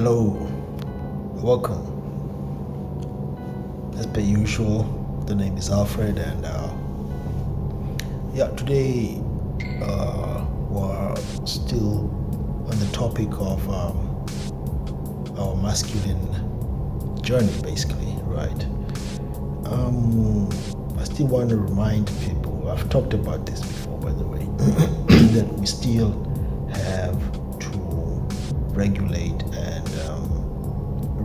Hello, welcome. As per usual, the name is Alfred, and today we're still on the topic of our masculine journey, basically, right? I still want to remind people, I've talked about this before, by the way, that we still have to regulate and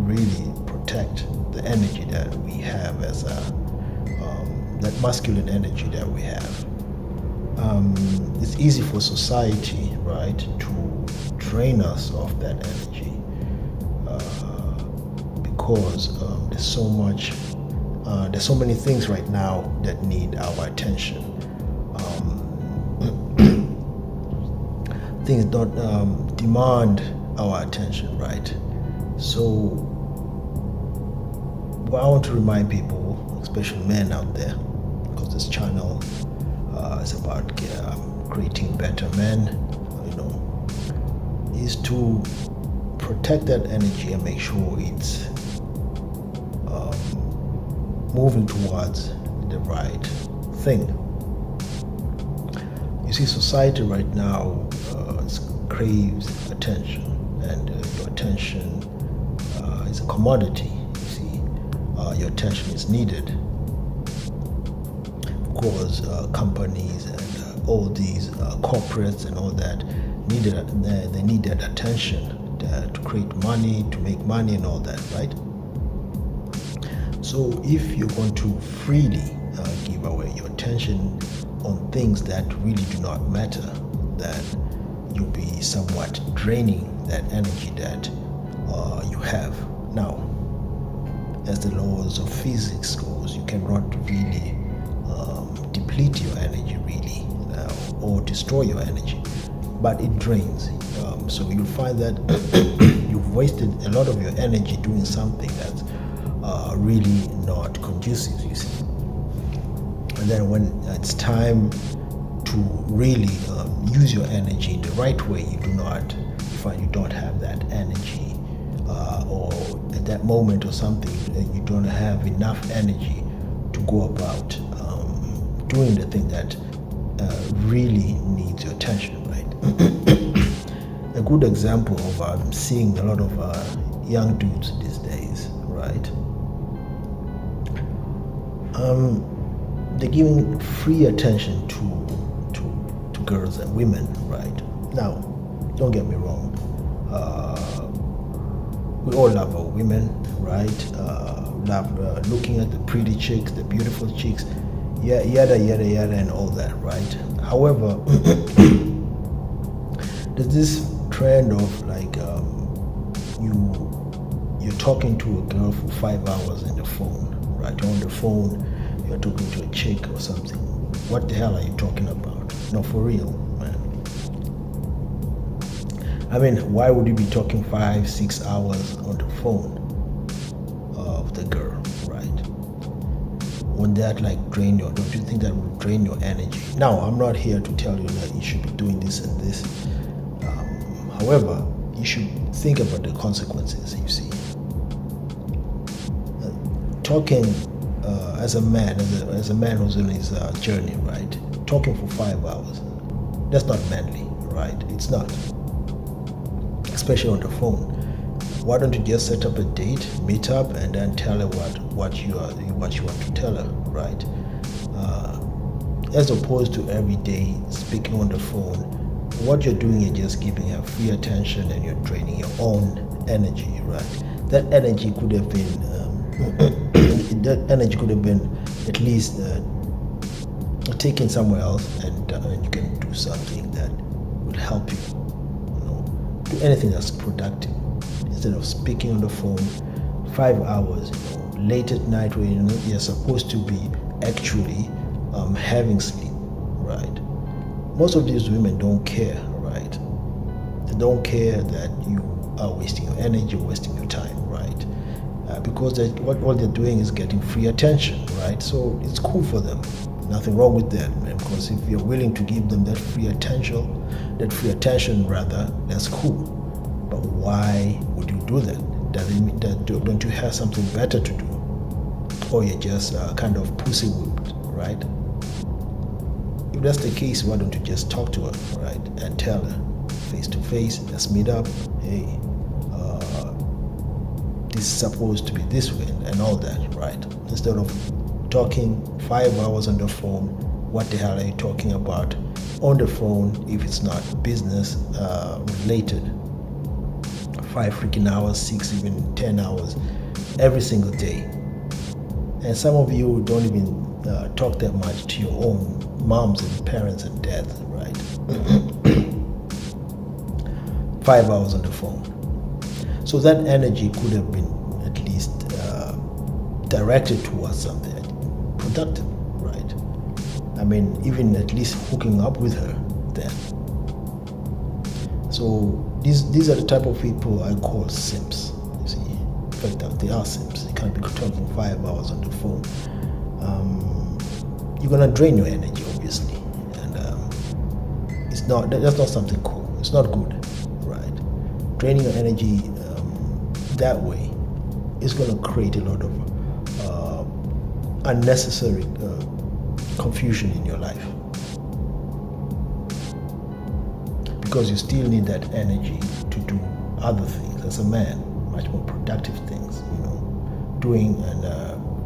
really protect the energy that we have as that masculine energy that we have. It's easy for society, right, to drain us of that energy because there's so many things right now that need our attention. Things don't demand our attention, right? So what I want to remind people, especially men out there, because this channel is about creating better men, is to protect that energy and make sure it's moving towards the right thing. You see, society right now craves attention, and your attention is a commodity. You see, your attention is needed. Of course, companies and all these corporates and all that they need that attention to create money, to make money, and all that, right? So if you're going to freely give away your attention on things that really do not matter, then you'll be somewhat draining that energy that you have. Now, as the laws of physics goes, you cannot really deplete your energy really or destroy your energy, but it drains. So you'll find that you've wasted a lot of your energy doing something that's really not conducive, you see. And then when it's time to really use your energy in the right way, you find you don't have that energy, or at that moment or something, you don't have enough energy to go about doing the thing that really needs your attention, right? A good example of seeing a lot of young dudes these days, right? They're giving free attention to girls and women, right? Now, don't get me wrong. We all love our women, right? Love looking at the pretty chicks, the beautiful chicks, yada, and all that, right? However, there's this trend of like you're talking to a girl for 5 hours in the phone, right? On the phone, you're talking to a chick or something. What the hell are you talking about? No, for real, man. I mean, why would you be talking 5-6 hours on the phone with a girl, right? Wouldn't that don't you think that would drain your energy? Now, I'm not here to tell you that you should be doing this and this. However, you should think about the consequences, you see. Talking as a man who's on his journey, right? Talking for 5 hours, that's not manly, right? It's not, especially on the phone. Why don't you just set up a date, meet up, and then tell her what you want to tell her, right? As opposed to every day speaking on the phone. What you're doing is just giving her free attention, and you're draining your own energy, right? That energy could have been at least taken somewhere else, and you can do something that will help you, do anything that's productive instead of speaking on the phone 5 hours, late at night when you're supposed to be actually having sleep, right? Most of these women don't care, right? They don't care that you are wasting your energy, wasting your time, right? Because what they're doing is getting free attention, right? So it's cool for them. Nothing wrong with that, man, because if you're willing to give them that free attention, that's cool. But why would you do that? Does it mean that don't you have something better to do? Or you're just kind of pussy whipped, right? If that's the case, why don't you just talk to her, right? And tell her face to face, let's meet up, hey, this is supposed to be this way and all that, right? Instead of talking 5 hours on the phone, what the hell are you talking about on the phone if it's not business related? 5 freaking hours, 6, even 10 hours every single day. And some of you don't even talk that much to your own moms and parents and dads, right? 5 hours on the phone. So that energy could have been at least directed towards something productive, right? I mean, even at least hooking up with her then. So these are the type of people I call simps. You see, in fact, they are simps. They can't be talking 5 hours on the phone. You're gonna drain your energy, obviously, and that's not something cool. It's not good, right? Draining your energy that way is gonna create a lot of unnecessary confusion in your life, because you still need that energy to do other things as a man, much more productive things, doing and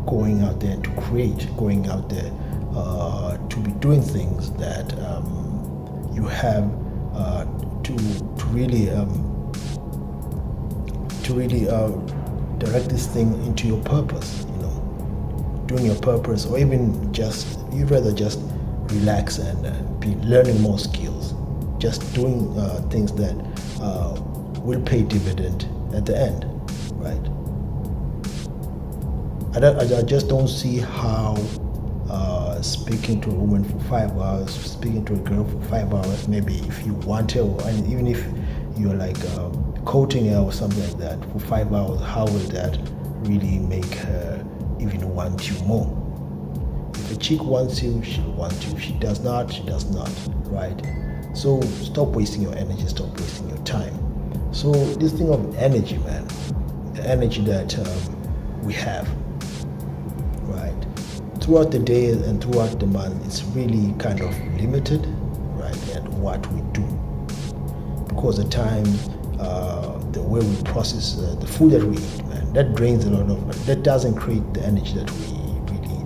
going out there to create, going out there to be doing things that you have to really direct this thing into your purpose, doing your purpose, or even you'd rather just relax and be learning more skills, just doing things that will pay dividend at the end, right? I just don't see how speaking to a woman for 5 hours, speaking to a girl for 5 hours, maybe if you want her, and even if you're like courting her or something like that for 5 hours, how will that really make her even want you more? If a chick wants you, she'll want you. If she does not, she does not, right? So stop wasting your energy, stop wasting your time. So this thing of energy, man, the energy that we have, right, throughout the day and throughout the month, it's really kind of limited, right, at what we do. Because at times, the way we process the food that we eat, man, that drains a lot of, that doesn't create the energy that we really,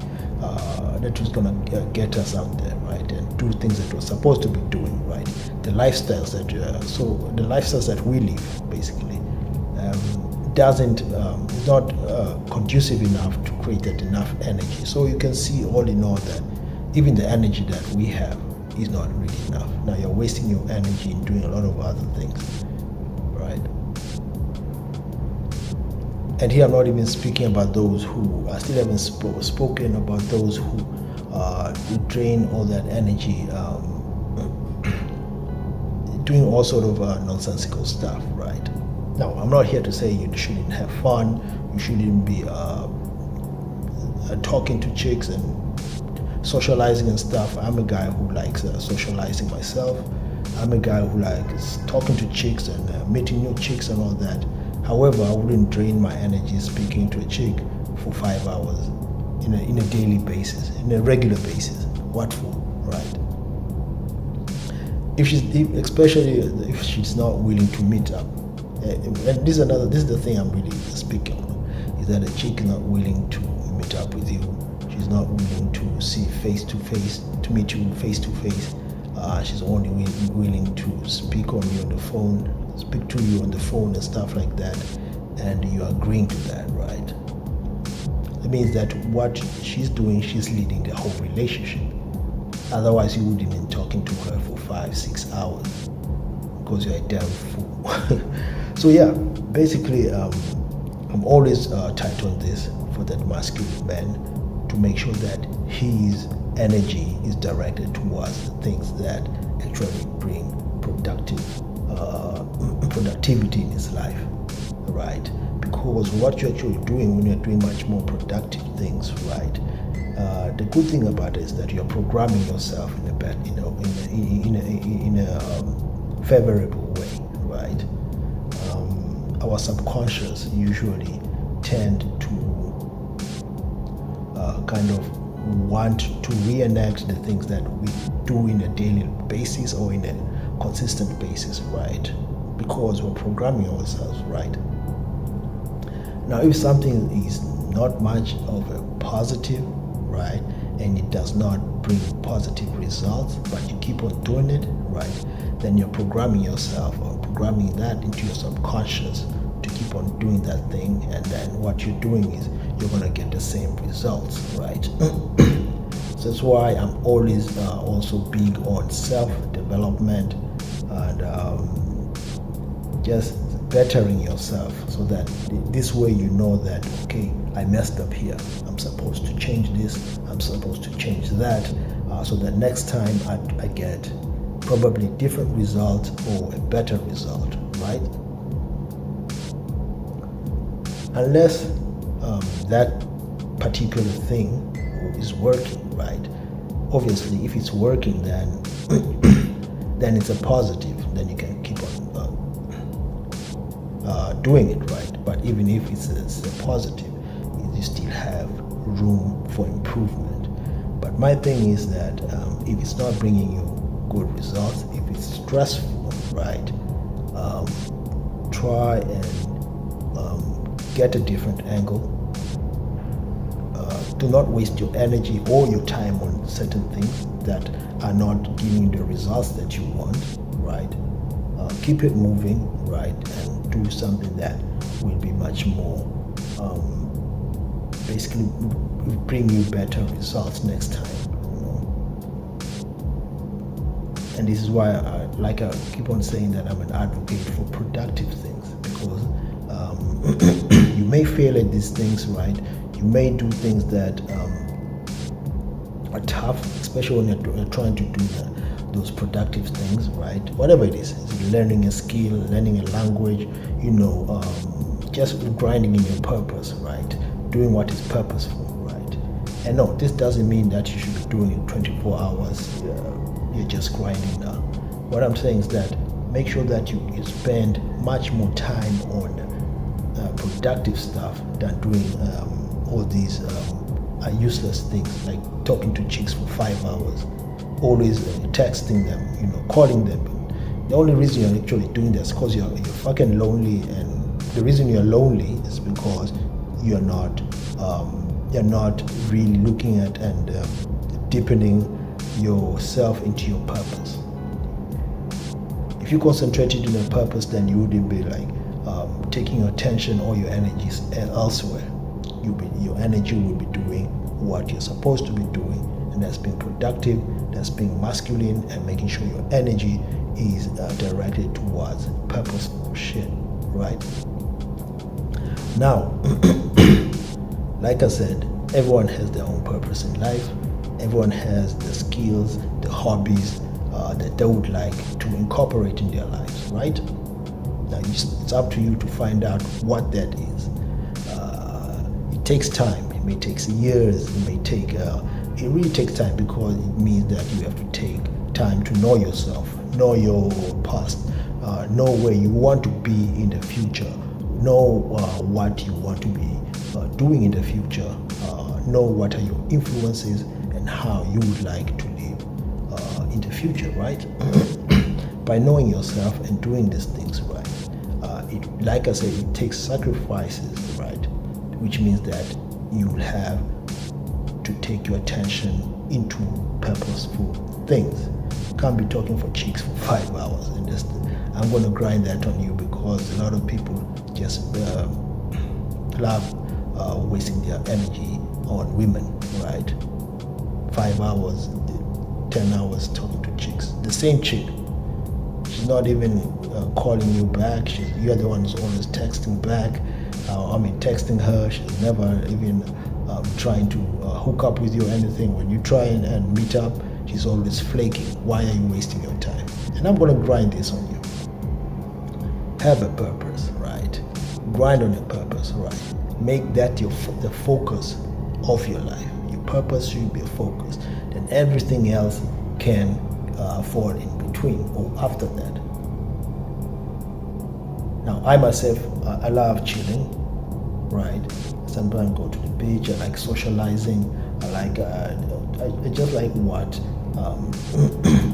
that was gonna get us out there, right, and do things that we're supposed to be doing, right. The lifestyles that we live, basically, doesn't, is not conducive enough to create that enough energy. So you can see all in all that even the energy that we have is not really enough. Now you're wasting your energy in doing a lot of other things, right? And here I'm not even speaking about those who, I still haven't spoken about those who drain all that energy doing all sort of nonsensical stuff, right? Now, I'm not here to say you shouldn't have fun, you shouldn't be talking to chicks and socializing and stuff. I'm a guy who likes socializing myself. I'm a guy who likes talking to chicks and meeting new chicks and all that. However, I wouldn't drain my energy speaking to a chick for 5 hours in a daily basis, in a regular basis. What for, right? Especially if she's not willing to meet up. And this is the thing I'm really speaking on, is that a chick is not willing to meet up with you. She's not willing to see face to face, to meet you face to face. She's only willing to speak to you on the phone and stuff like that, and you're agreeing to that, right? It means that what she's doing, she's leading the whole relationship. Otherwise, you wouldn't be talking to her for 5-6 hours because you're a damn fool. So yeah, basically, I'm always tight on this for that masculine man, to make sure that his energy is directed towards the things that actually bring productivity in his life, right? Because what you're actually doing when you're doing much more productive things, right? The good thing about it is that you're programming yourself in a favorable way, right? our subconscious usually tend to kind of want to reenact the things that we do in a daily basis or in a consistent basis, right? Because we're programming ourselves, right? Now, if something is not much of a positive, right, and it does not bring positive results, but you keep on doing it, right, then you're programming yourself or programming that into your subconscious to keep on doing that thing, and then what you're doing is you're going to get the same results, right? So that's why I'm always also big on self-development and just bettering yourself, so that this way you know that, okay, I messed up here, I'm supposed to change this, I'm supposed to change that, so that next time I get probably different result or a better result, right? Unless that particular thing is working, right? Obviously, if it's working, then then it's a positive, then you can keep on doing it, right? But even if it's a positive, you still have room for improvement. But my thing is that if it's not bringing you good results, if it's stressful, right, try and get a different angle. Do not waste your energy or your time on certain things that are not giving you the results that you want, right? Keep it moving, right, and do something that will be much more, basically bring you better results next time, you know? And this is why I keep on saying that I'm an advocate for productive things, because you may fail at these things, right? You may do things that are tough, especially when you're trying to do those productive things, right? Whatever it is learning a skill, learning a language, you know, just grinding in your purpose, right? Doing what is purposeful, right? And no, this doesn't mean that you should be doing it 24 hours. You're just grinding now. What I'm saying is that make sure that you spend much more time on productive stuff than doing all these useless things like talking to chicks for 5 hours, always texting them, you know, calling them. The only reason you're actually doing this is because you're fucking lonely, and the reason you're lonely is because you're not really looking at and deepening yourself into your purpose. If you concentrated on a purpose, then you wouldn't be like taking your attention or your energies elsewhere. Your energy will be doing what you're supposed to be doing, and that's being productive, that's being masculine, and making sure your energy is directed towards purposeful shit, right? Now, like I said, everyone has their own purpose in life. Everyone has the skills, the hobbies that they would like to incorporate in their lives, right? Now, it's up to you to find out what that is. It takes time. It may take years. It really takes time, because it means that you have to take time to know yourself, know your past, know where you want to be in the future, know what you want to be doing in the future, know what are your influences and how you would like to live in the future, right? By knowing yourself and doing these things right, like I said, it takes sacrifices, right? Which means that you will have to take your attention into purposeful things. Can't be talking for chicks for 5 hours and just I'm going to grind that on you, because a lot of people just love wasting their energy on women, right? 5 hours, 10 hours talking to chicks. The same chick, she's not even calling you back. You're the one who's always texting back. Texting her. She's never even trying to hook up with you or anything. When you try and meet up, she's always flaking. Why are you wasting your time? And I'm going to grind this on you. Have a purpose, right? Grind on your purpose, right? Make that the focus of your life. Your purpose should be a focus. Then everything else can fall in between or after that. Now, I myself, I love chilling, right? Sometimes I go to the beach. I like socializing. I just like what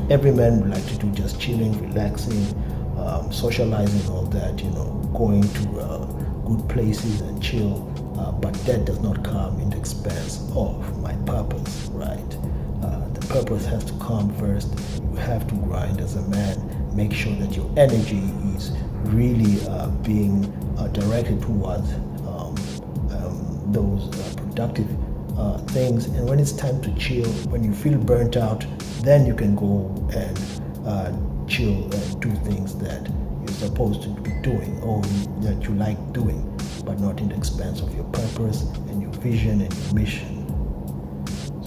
every man would like to do, just chilling, relaxing, socializing, all that, going to good places and chill. But that does not come in the expense of my purpose, right? The purpose has to come first. You have to grind as a man. Make sure that your energy is really being directed towards those productive things. And when it's time to chill, when you feel burnt out, then you can go and chill and do things that you're supposed to be doing or that you like doing, but not in the expense of your purpose and your vision and your mission.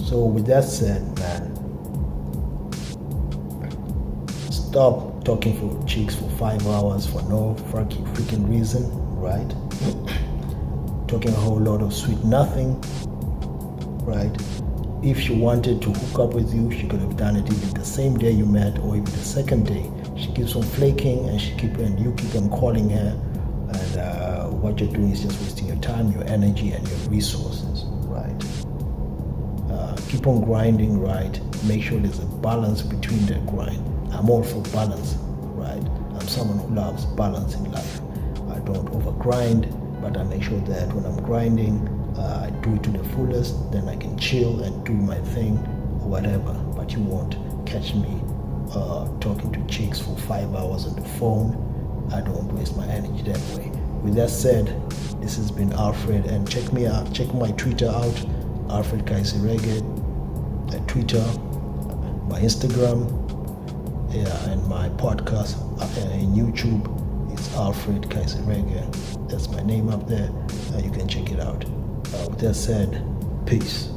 So with that said, man, stop talking for chicks for 5 hours for no freaking reason, right? Talking a whole lot of sweet nothing, right? If she wanted to hook up with you, she could have done it even the same day you met or even the second day. She keeps on flaking and you keep on calling her, and what you're doing is just wasting your time, your energy, and your resources, right? Keep on grinding, right? Make sure there's a balance between that grind. I'm all for balance, right? I'm someone who loves balance in life. I don't overgrind, but I make sure that when I'm grinding, I do it to the fullest, then I can chill and do my thing or whatever. But you won't catch me talking to chicks for 5 hours on the phone. I don't waste my energy that way. With that said, this has been Alfred, and check me out. Check my Twitter out, Alfred Kaiserege, Twitter, my Instagram, and my podcast in YouTube. It's Alfred Kaiserege. That's my name up there. You can check it out. With that said, peace.